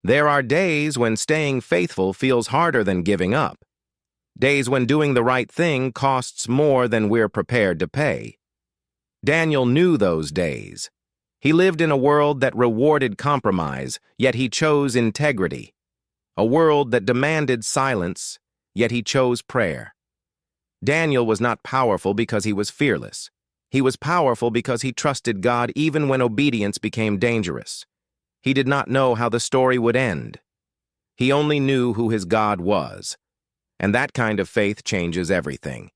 There are days when staying faithful feels harder than giving up. Days when doing the right thing costs more than we're prepared to pay. Daniel knew those days. He lived in a world that rewarded compromise, yet he chose integrity. A world that demanded silence, yet he chose prayer. Daniel was not powerful because he was fearless. He was powerful because he trusted God even when obedience became dangerous. He did not know how the story would end. He only knew who his God was. And that kind of faith changes everything.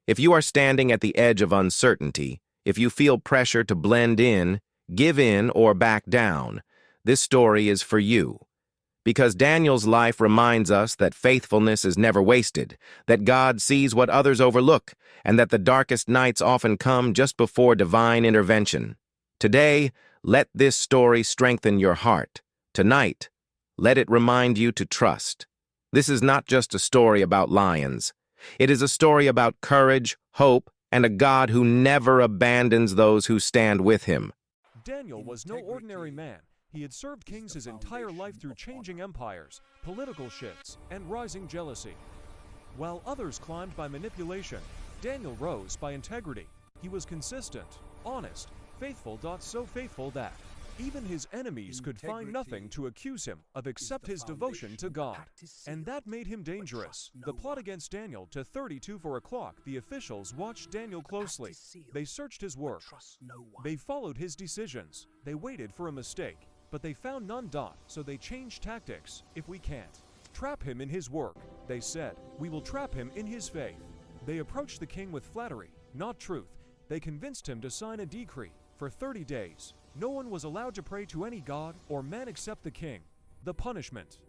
If you are standing at the edge of uncertainty, if you feel pressure to blend in, give in, or back down, this story is for you. Because Daniel's life reminds us that faithfulness is never wasted, that God sees what others overlook, and that the darkest nights often come just before divine intervention. Today, let this story strengthen your heart. Tonight, let it remind you to trust. This is not just a story about lions. It is a story about courage, hope, and a God who never abandons those who stand with him. Daniel was no ordinary man. He had served kings his entire life through changing empires, political shifts, and rising jealousy. While others climbed by manipulation, Daniel rose by integrity. He was consistent, honest, faithful, so faithful that even his enemies could find nothing to accuse him of except his devotion to God. And that made him dangerous. The plot against Daniel to 4 o'clock, the officials watched Daniel closely. They searched his work. They followed his decisions. They waited for a mistake, but they found none. So they changed tactics. If we can't trap him in his work, they said, we will trap him in his faith. They approached the king with flattery, not truth. They convinced him to sign a decree. For 30 days, no one was allowed to pray to any god or man except the king. The punishment: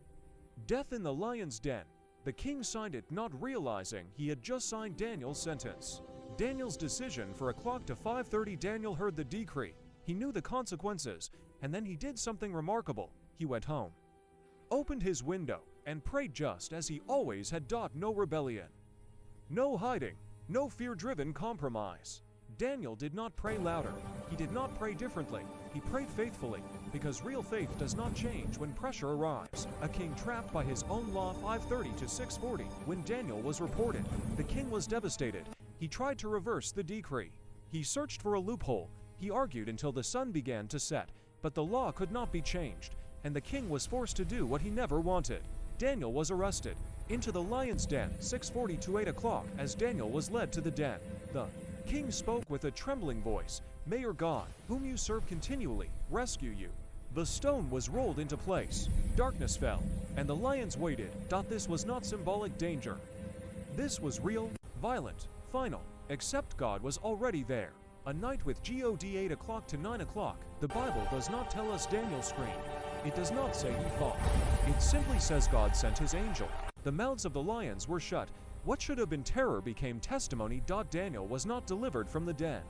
death in the lion's den. The king signed it, not realizing he had just signed Daniel's sentence. Daniel's decision for a clock to 5:30. Daniel heard the decree. He knew the consequences, and then he did something remarkable. He went home, opened his window, and prayed just as he always had. No rebellion, no hiding, no fear-driven compromise. Daniel did not pray louder. He did not pray differently. He prayed faithfully, because real faith does not change when pressure arrives. A king trapped by his own law. 5:30 to 6:40. When Daniel was reported, the king was devastated. He tried to reverse the decree. He searched for a loophole. He argued until the sun began to set, but the law could not be changed, and the king was forced to do what he never wanted. Daniel was arrested, into the lion's den. 6:40 to 8 o'clock. As Daniel was led to the den, the king spoke with a trembling voice, "May your God, whom you serve continually, rescue you." The stone was rolled into place. Darkness fell, and the lions waited. This was not symbolic danger. This was real, violent, final. Except God was already there. A night with God. 8 o'clock to 9 o'clock. The Bible does not tell us Daniel screamed. It does not say he fought. It simply says God sent his angel. The mouths of the lions were shut. What should have been terror became testimony. Daniel was not delivered from the den.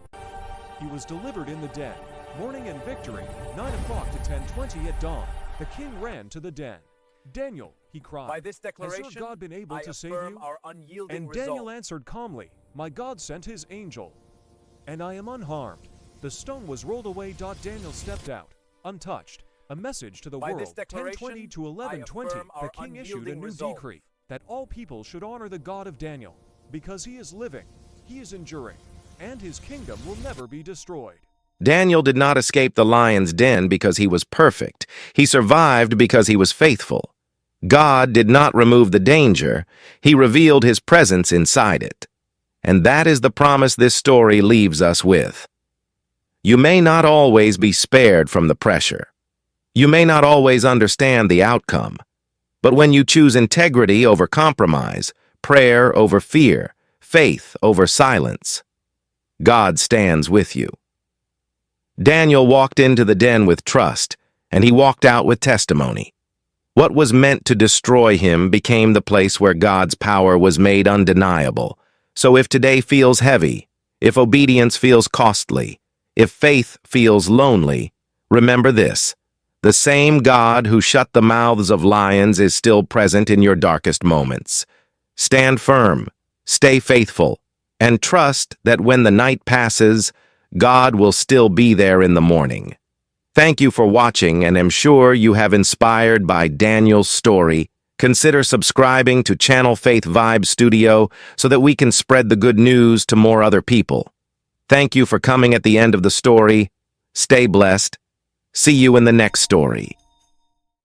He was delivered in the den. Morning and victory. 9 o'clock to 10:20 at dawn. The king ran to the den. "Daniel," he cried, "By this declaration, "has your God been able I to save affirm you?" our unyielding And resolve." Daniel answered calmly, "My God sent his angel, and I am unharmed." The stone was rolled away. Daniel stepped out, untouched. A message to the By world. this declaration, 10:20 to 11:20. I affirm The our king issued a unyielding new resolve. decree that all people should honor the God of Daniel, because he is living, he is enduring, and his kingdom will never be destroyed. Daniel did not escape the lion's den because he was perfect. He survived because he was faithful. God did not remove the danger. He revealed his presence inside it. And that is the promise this story leaves us with. You may not always be spared from the pressure. You may not always understand the outcome. But when you choose integrity over compromise, prayer over fear, faith over silence, God stands with you. Daniel walked into the den with trust, and he walked out with testimony. What was meant to destroy him became the place where God's power was made undeniable. So if today feels heavy, if obedience feels costly, if faith feels lonely, remember this: the same God who shut the mouths of lions is still present in your darkest moments. Stand firm, stay faithful, and trust that when the night passes, God will still be there in the morning. Thank you for watching, and am sure you have inspired by Daniel's story. Consider subscribing to Channel Faith Vibe Studio so that we can spread the good news to more other people. Thank you for coming at the end of the story. Stay blessed. See you in the next story.